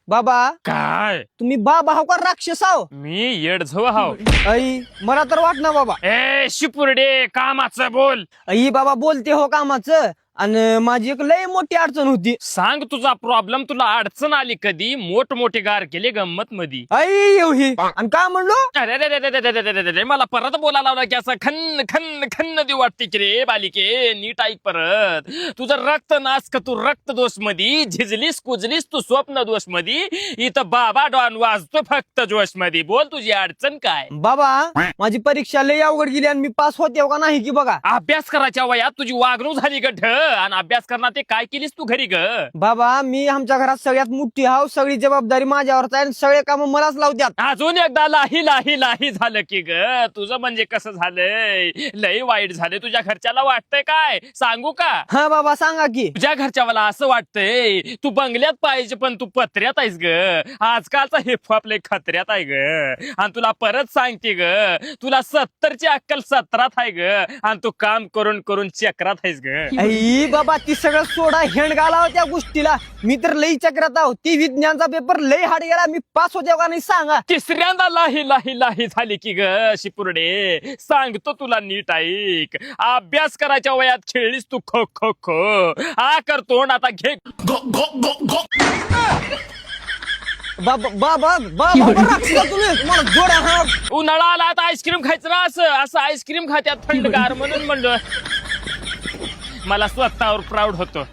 बाबा काय तुम्ही बाबा हो का राक्षस आहो? मी येडझव हाव. आई मला तर वाट ना बाबा. ए शिपुर्डे कामाचं बोल. आई बाबा बोलते हो कामाचं आणि माझी एक लय मोठी अडचण होती. सांग तुझा प्रॉब्लेम. तुला अडचण आली कधी? मोठमोठे गार केले गंमत मधी. आई एवढी आणि काय म्हणलो? अरे रे रे रे रे रे रे रे रे, मला परत बोलायला लावला की असं खन्न खन्न खन्न देऊ वाटते की रे बालिके. नीट ऐक परत. तुझं रक्त नास का तू रक्त दोष मधी झिजलीस कुजलीस तू स्वप्न दोष मधी. इथं बाबा डॉन वाजतो फक्त जोश मधी. बोल तुझी अडचण काय? बाबा माझी परीक्षा लय अवघड गेली आणि मी पास होते का नाही की बघा. अभ्यास करायच्या वयात तुझी वागणूक झाली ग ढ. आणि अभ्यास करणार ते काय केलीस तू घरी ग? बाबा मी आमच्या घरात सगळ्यात मोठी हाव. सगळी जबाबदारी माझ्यावरच आहे आणि सगळे काम मलाच लावत्यात. अजून एकदा लाही लाही लाही झालं की ग. तुझं म्हणजे कसं झालंय? लय वाईट झालंय. तुझ्या घरच्याला वाटतंय काय सांगू का? हा बाबा सांगा की. तुझ्या घरच्या मला असं वाटतंय तू बंगल्यात पाहिजे पण तू पत्र्यात आहेस ग. आजकालचा हिपहॉप लय खत्र्यात आहे ग. आणि तुला परत सांगते ग, तुला 70ची अक्कल 17त आहे ग. आणि तू काम करून करून चक्रात आहेस ग. आई बाबा ती सगळं सोडा हेंड घालावं त्या गोष्टीला. मी तर लई चक्रात आहो. ती विज्ञानचा पेपर लई हार्ड गेला. मी पास होते का नाही सांगा. तिसऱ्यांदा लाही लाही लाही झाली की ग शिपुर्डे. सांगतो तुला नीट ऐक. अभ्यास करायच्या वयात खेळलीस तू खो खो खो. हा करतो आता घे. बाबा बाबा बाबा राक्षस तुम्ही तुम्हाला जोड्या हा. उन्हाळा आला आता आईस्क्रीम खायचं ना. असं असं आईस्क्रीम खात्यात थंडगार म्हणून म्हणलं. मला स्वतःवर प्राऊड होतो.